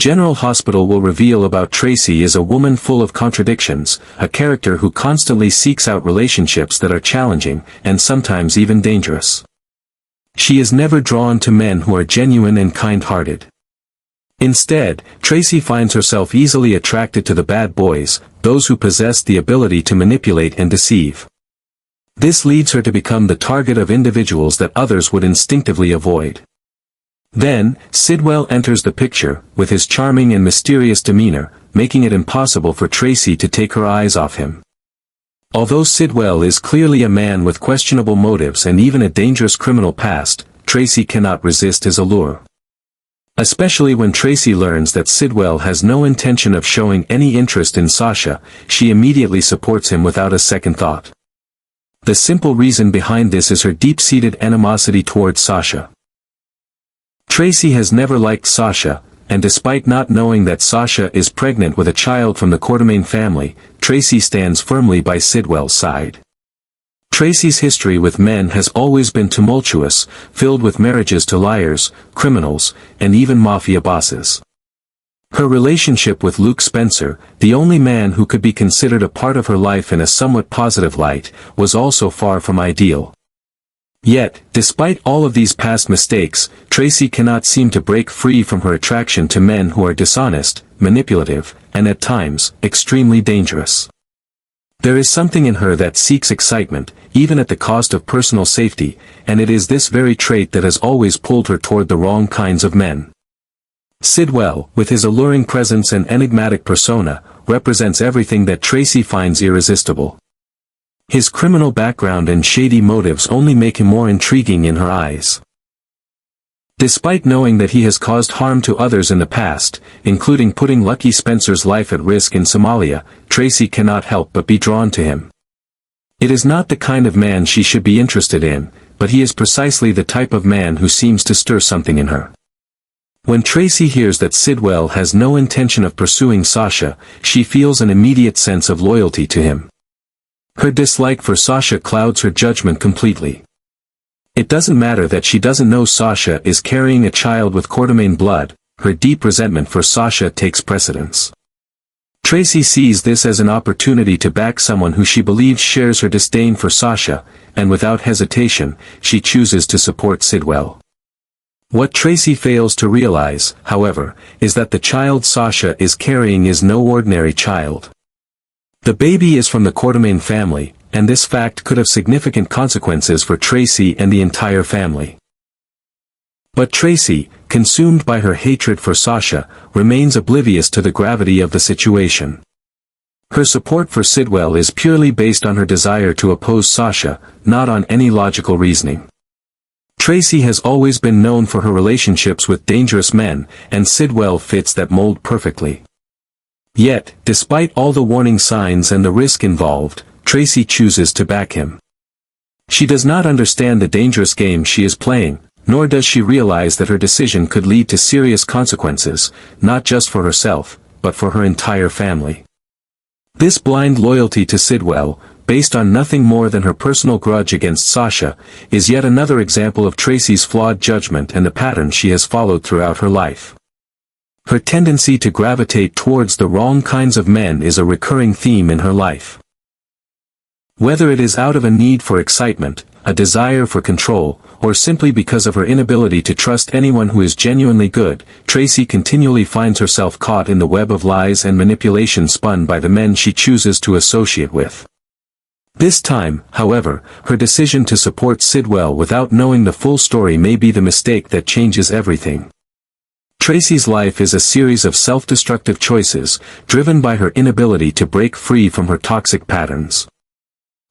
General Hospital will reveal about Tracy is a woman full of contradictions, a character who constantly seeks out relationships that are challenging, and sometimes even dangerous. She is never drawn to men who are genuine and kind-hearted. Instead, Tracy finds herself easily attracted to the bad boys, those who possess the ability to manipulate and deceive. This leads her to become the target of individuals that others would instinctively avoid. Then, Sidwell enters the picture, with his charming and mysterious demeanor, making it impossible for Tracy to take her eyes off him. Although Sidwell is clearly a man with questionable motives and even a dangerous criminal past, Tracy cannot resist his allure. Especially when Tracy learns that Sidwell has no intention of showing any interest in Sasha, she immediately supports him without a second thought. The simple reason behind this is her deep-seated animosity towards Sasha. Tracy has never liked Sasha, and despite not knowing that Sasha is pregnant with a child from the Quartermaine family, Tracy stands firmly by Sidwell's side. Tracy's history with men has always been tumultuous, filled with marriages to liars, criminals, and even mafia bosses. Her relationship with Luke Spencer, the only man who could be considered a part of her life in a somewhat positive light, was also far from ideal. Yet, despite all of these past mistakes, Tracy cannot seem to break free from her attraction to men who are dishonest, manipulative, and at times, extremely dangerous. There is something in her that seeks excitement, even at the cost of personal safety, and it is this very trait that has always pulled her toward the wrong kinds of men. Sidwell, with his alluring presence and enigmatic persona, represents everything that Tracy finds irresistible. His criminal background and shady motives only make him more intriguing in her eyes. Despite knowing that he has caused harm to others in the past, including putting Lucky Spencer's life at risk in Somalia, Tracy cannot help but be drawn to him. It is not the kind of man she should be interested in, but he is precisely the type of man who seems to stir something in her. When Tracy hears that Sidwell has no intention of pursuing Sasha, she feels an immediate sense of loyalty to him. Her dislike for Sasha clouds her judgment completely. It doesn't matter that she doesn't know Sasha is carrying a child with Quartermaine blood, her deep resentment for Sasha takes precedence. Tracy sees this as an opportunity to back someone who she believes shares her disdain for Sasha, and without hesitation, she chooses to support Sidwell. What Tracy fails to realize, however, is that the child Sasha is carrying is no ordinary child. The baby is from the Quartermaine family, and this fact could have significant consequences for Tracy and the entire family. But Tracy, consumed by her hatred for Sasha, remains oblivious to the gravity of the situation. Her support for Sidwell is purely based on her desire to oppose Sasha, not on any logical reasoning. Tracy has always been known for her relationships with dangerous men, and Sidwell fits that mold perfectly. Yet, despite all the warning signs and the risk involved, Tracy chooses to back him. She does not understand the dangerous game she is playing, nor does she realize that her decision could lead to serious consequences, not just for herself, but for her entire family. This blind loyalty to Sidwell, based on nothing more than her personal grudge against Sasha, is yet another example of Tracy's flawed judgment and the pattern she has followed throughout her life. Her tendency to gravitate towards the wrong kinds of men is a recurring theme in her life. Whether it is out of a need for excitement, a desire for control, or simply because of her inability to trust anyone who is genuinely good, Tracy continually finds herself caught in the web of lies and manipulation spun by the men she chooses to associate with. This time, however, her decision to support Sidwell without knowing the full story may be the mistake that changes everything. Tracy's life is a series of self-destructive choices, driven by her inability to break free from her toxic patterns.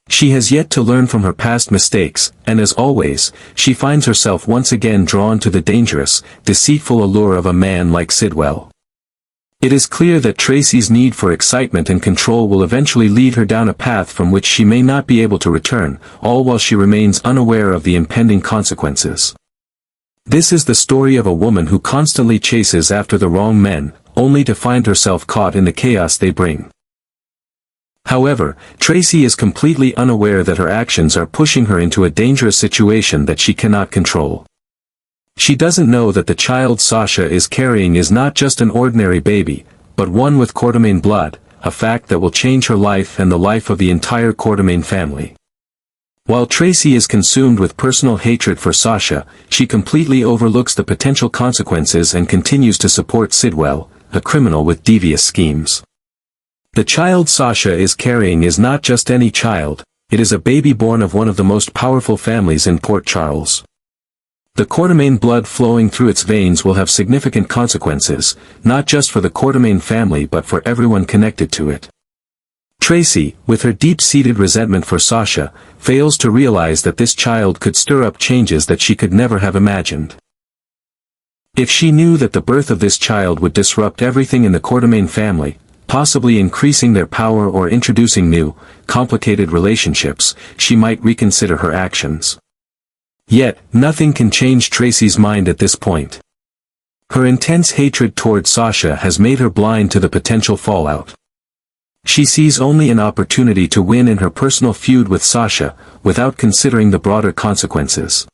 She has yet to learn from her past mistakes, and as always, she finds herself once again drawn to the dangerous, deceitful allure of a man like Sidwell. It is clear that Tracy's need for excitement and control will eventually lead her down a path from which she may not be able to return, all while she remains unaware of the impending consequences. This is the story of a woman who constantly chases after the wrong men, only to find herself caught in the chaos they bring. However, Tracy is completely unaware that her actions are pushing her into a dangerous situation that she cannot control. She doesn't know that the child Sasha is carrying is not just an ordinary baby, but one with Quartermain blood, a fact that will change her life and the life of the entire Quartermain family. While Tracy is consumed with personal hatred for Sasha, she completely overlooks the potential consequences and continues to support Sidwell, a criminal with devious schemes. The child Sasha is carrying is not just any child, it is a baby born of one of the most powerful families in Port Charles. The Quartermain blood flowing through its veins will have significant consequences, not just for the Quartermain family but for everyone connected to it. Tracy, with her deep-seated resentment for Sasha, fails to realize that this child could stir up changes that she could never have imagined. If she knew that the birth of this child would disrupt everything in the Quartermain family, possibly increasing their power or introducing new, complicated relationships, she might reconsider her actions. Yet, nothing can change Tracy's mind at this point. Her intense hatred toward Sasha has made her blind to the potential fallout. She sees only an opportunity to win in her personal feud with Sasha, without considering the broader consequences.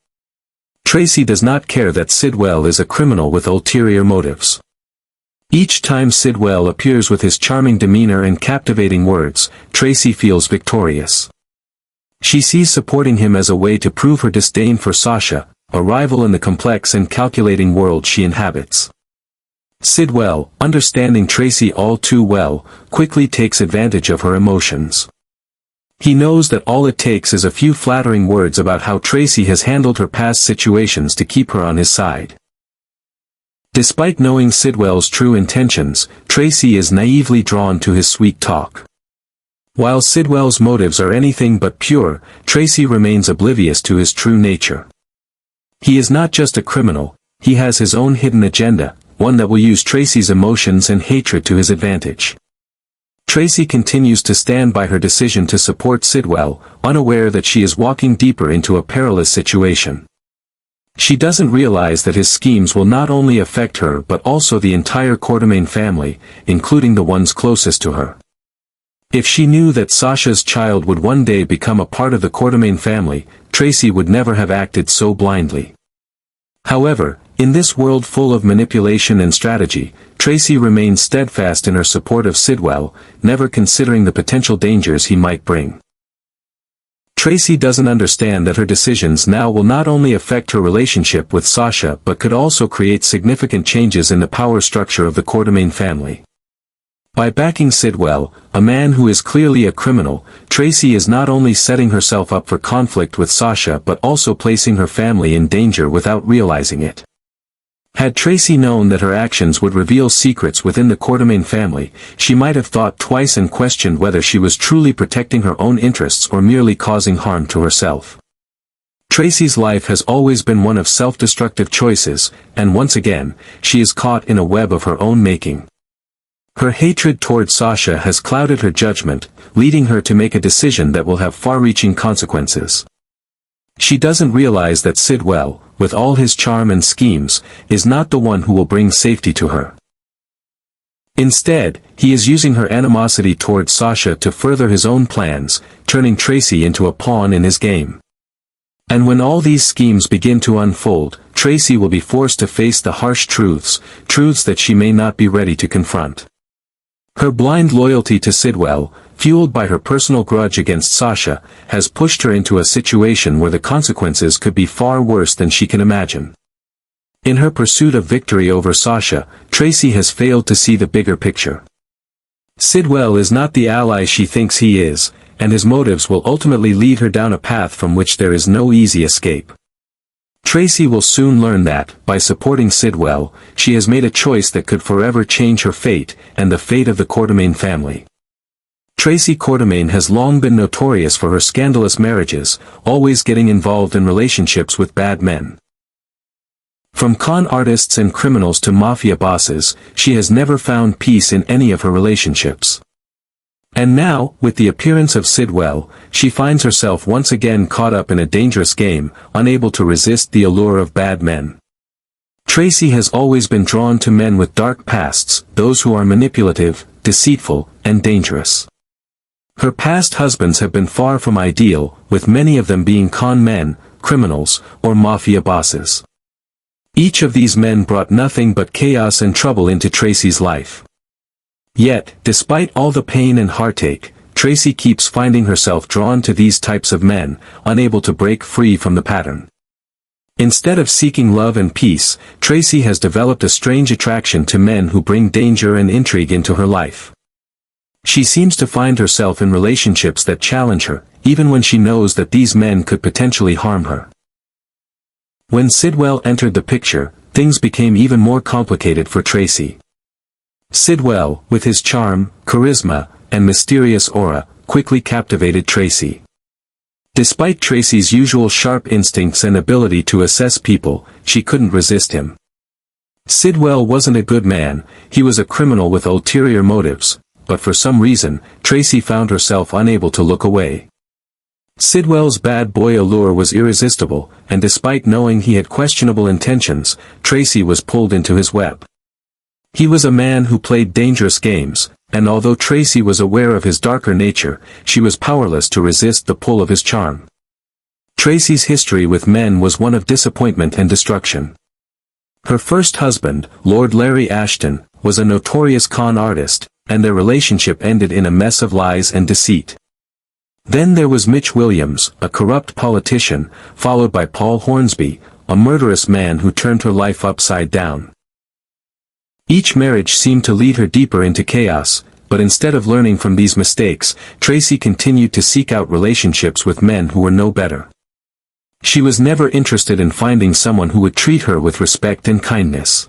Tracy does not care that Sidwell is a criminal with ulterior motives. Each time Sidwell appears with his charming demeanor and captivating words, Tracy feels victorious. She sees supporting him as a way to prove her disdain for Sasha, a rival in the complex and calculating world she inhabits. Sidwell, understanding Tracy all too well, quickly takes advantage of her emotions. He knows that all it takes is a few flattering words about how Tracy has handled her past situations to keep her on his side. Despite knowing Sidwell's true intentions, Tracy is naively drawn to his sweet talk. While Sidwell's motives are anything but pure, Tracy remains oblivious to his true nature. He is not just a criminal, he has his own hidden agenda, one that will use Tracy's emotions and hatred to his advantage. Tracy continues to stand by her decision to support Sidwell, unaware that she is walking deeper into a perilous situation. She doesn't realize that his schemes will not only affect her but also the entire Quartermain family, including the ones closest to her. If she knew that Sasha's child would one day become a part of the Quartermain family, Tracy would never have acted so blindly. However, in this world full of manipulation and strategy, Tracy remains steadfast in her support of Sidwell, never considering the potential dangers he might bring. Tracy doesn't understand that her decisions now will not only affect her relationship with Sasha but could also create significant changes in the power structure of the Quartermain family. By backing Sidwell, a man who is clearly a criminal, Tracy is not only setting herself up for conflict with Sasha but also placing her family in danger without realizing it. Had Tracy known that her actions would reveal secrets within the Quartermain family, she might have thought twice and questioned whether she was truly protecting her own interests or merely causing harm to herself. Tracy's life has always been one of self-destructive choices, and once again, she is caught in a web of her own making. Her hatred toward Sasha has clouded her judgment, leading her to make a decision that will have far-reaching consequences. She doesn't realize that Sidwell, with all his charm and schemes, is not the one who will bring safety to her. Instead, he is using her animosity toward Sasha to further his own plans, turning Tracy into a pawn in his game. And when all these schemes begin to unfold, Tracy will be forced to face the harsh truths that she may not be ready to confront. Her blind loyalty to Sidwell, fueled by her personal grudge against Sasha, has pushed her into a situation where the consequences could be far worse than she can imagine. In her pursuit of victory over Sasha, Tracy has failed to see the bigger picture. Sidwell is not the ally she thinks he is, and his motives will ultimately lead her down a path from which there is no easy escape. Tracy will soon learn that, by supporting Sidwell, she has made a choice that could forever change her fate, and the fate of the Quartermain family. Tracy Quartermain has long been notorious for her scandalous marriages, always getting involved in relationships with bad men. From con artists and criminals to mafia bosses, she has never found peace in any of her relationships. And now, with the appearance of Sidwell, she finds herself once again caught up in a dangerous game, unable to resist the allure of bad men. Tracy has always been drawn to men with dark pasts, those who are manipulative, deceitful, and dangerous. Her past husbands have been far from ideal, with many of them being con men, criminals, or mafia bosses. Each of these men brought nothing but chaos and trouble into Tracy's life. Yet, despite all the pain and heartache, Tracy keeps finding herself drawn to these types of men, unable to break free from the pattern. Instead of seeking love and peace, Tracy has developed a strange attraction to men who bring danger and intrigue into her life. She seems to find herself in relationships that challenge her, even when she knows that these men could potentially harm her. When Sidwell entered the picture, things became even more complicated for Tracy. Sidwell, with his charm, charisma, and mysterious aura, quickly captivated Tracy. Despite Tracy's usual sharp instincts and ability to assess people, she couldn't resist him. Sidwell wasn't a good man, he was a criminal with ulterior motives, but for some reason, Tracy found herself unable to look away. Sidwell's bad boy allure was irresistible, and despite knowing he had questionable intentions, Tracy was pulled into his web. He was a man who played dangerous games, and although Tracy was aware of his darker nature, she was powerless to resist the pull of his charm. Tracy's history with men was one of disappointment and destruction. Her first husband, Lord Larry Ashton, was a notorious con artist, and their relationship ended in a mess of lies and deceit. Then there was Mitch Williams, a corrupt politician, followed by Paul Hornsby, a murderous man who turned her life upside down. Each marriage seemed to lead her deeper into chaos, but instead of learning from these mistakes, Tracy continued to seek out relationships with men who were no better. She was never interested in finding someone who would treat her with respect and kindness.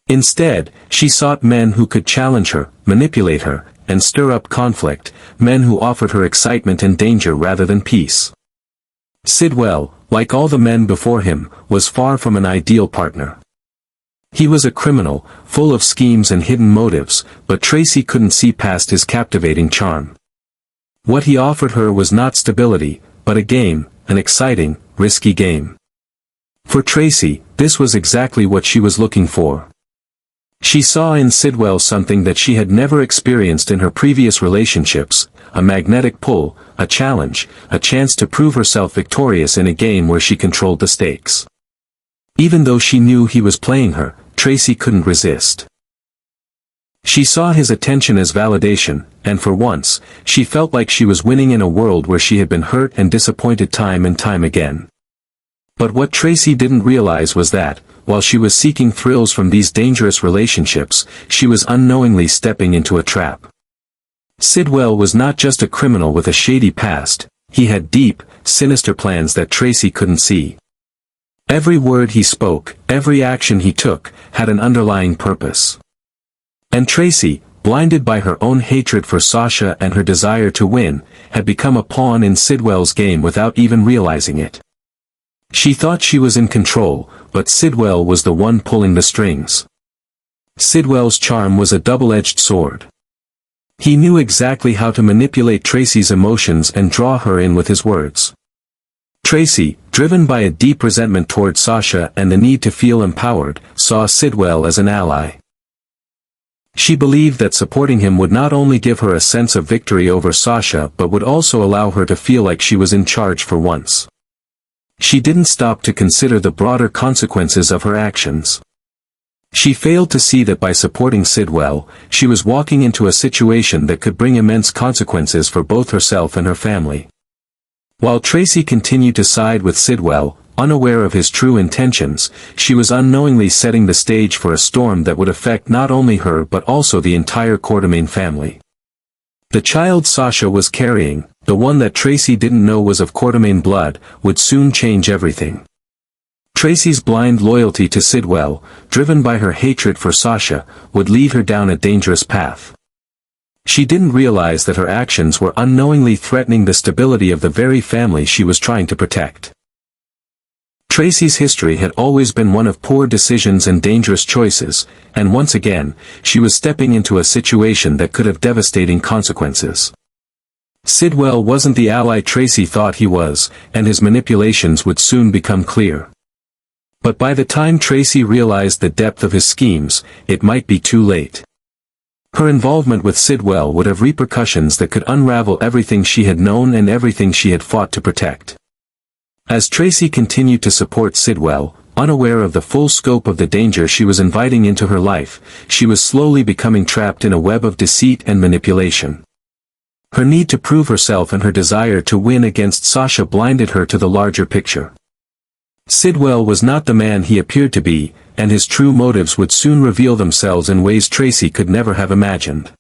Instead, she sought men who could challenge her, manipulate her, and stir up conflict, men who offered her excitement and danger rather than peace. Sidwell, like all the men before him, was far from an ideal partner. He was a criminal, full of schemes and hidden motives, but Tracy couldn't see past his captivating charm. What he offered her was not stability, but a game, an exciting, risky game. For Tracy, this was exactly what she was looking for. She saw in Sidwell something that she had never experienced in her previous relationships, a magnetic pull, a challenge, a chance to prove herself victorious in a game where she controlled the stakes. Even though she knew he was playing her, Tracy couldn't resist. She saw his attention as validation, and for once, she felt like she was winning in a world where she had been hurt and disappointed time and time again. But what Tracy didn't realize was that, while she was seeking thrills from these dangerous relationships, she was unknowingly stepping into a trap. Sidwell was not just a criminal with a shady past, he had deep, sinister plans that Tracy couldn't see. Every word he spoke, every action he took, had an underlying purpose. And Tracy, blinded by her own hatred for Sasha and her desire to win, had become a pawn in Sidwell's game without even realizing it. She thought she was in control, but Sidwell was the one pulling the strings. Sidwell's charm was a double-edged sword. He knew exactly how to manipulate Tracy's emotions and draw her in with his words. Tracy, driven by a deep resentment toward Sasha and the need to feel empowered, saw Sidwell as an ally. She believed that supporting him would not only give her a sense of victory over Sasha but would also allow her to feel like she was in charge for once. She didn't stop to consider the broader consequences of her actions. She failed to see that by supporting Sidwell, she was walking into a situation that could bring immense consequences for both herself and her family. While Tracy continued to side with Sidwell, unaware of his true intentions, she was unknowingly setting the stage for a storm that would affect not only her but also the entire Quartermaine family. The child Sasha was carrying, the one that Tracy didn't know was of Quartermaine blood, would soon change everything. Tracy's blind loyalty to Sidwell, driven by her hatred for Sasha, would lead her down a dangerous path. She didn't realize that her actions were unknowingly threatening the stability of the very family she was trying to protect. Tracy's history had always been one of poor decisions and dangerous choices, and once again, she was stepping into a situation that could have devastating consequences. Sidwell wasn't the ally Tracy thought he was, and his manipulations would soon become clear. But by the time Tracy realized the depth of his schemes, it might be too late. Her involvement with Sidwell would have repercussions that could unravel everything she had known and everything she had fought to protect. As Tracy continued to support Sidwell, Unaware of the full scope of the danger she was inviting into her life, she was slowly becoming trapped in a web of deceit and manipulation. Her need to prove herself and her desire to win against Sasha blinded her to the larger picture. Sidwell was not the man he appeared to be, and his true motives would soon reveal themselves in ways Tracy could never have imagined.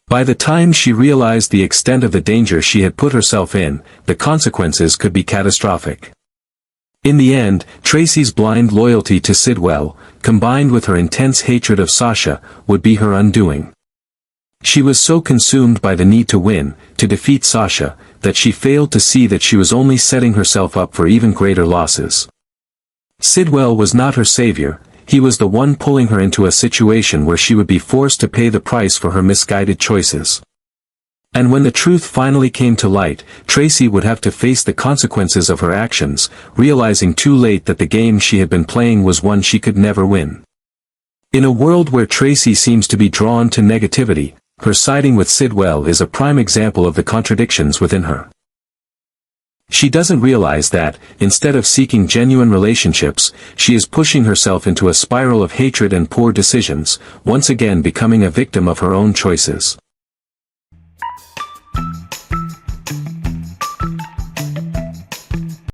By the time she realized the extent of the danger she had put herself in, the consequences could be catastrophic. In the end, Tracy's blind loyalty to Sidwell, combined with her intense hatred of Sasha, would be her undoing. She was so consumed by the need to win, to defeat Sasha, that she failed to see that she was only setting herself up for even greater losses. Sidwell was not her savior, he was the one pulling her into a situation where she would be forced to pay the price for her misguided choices. And when the truth finally came to light, Tracy would have to face the consequences of her actions, realizing too late that the game she had been playing was one she could never win. In a world where Tracy seems to be drawn to negativity, her siding with Sidwell is a prime example of the contradictions within her. She doesn't realize that, instead of seeking genuine relationships, she is pushing herself into a spiral of hatred and poor decisions, once again becoming a victim of her own choices.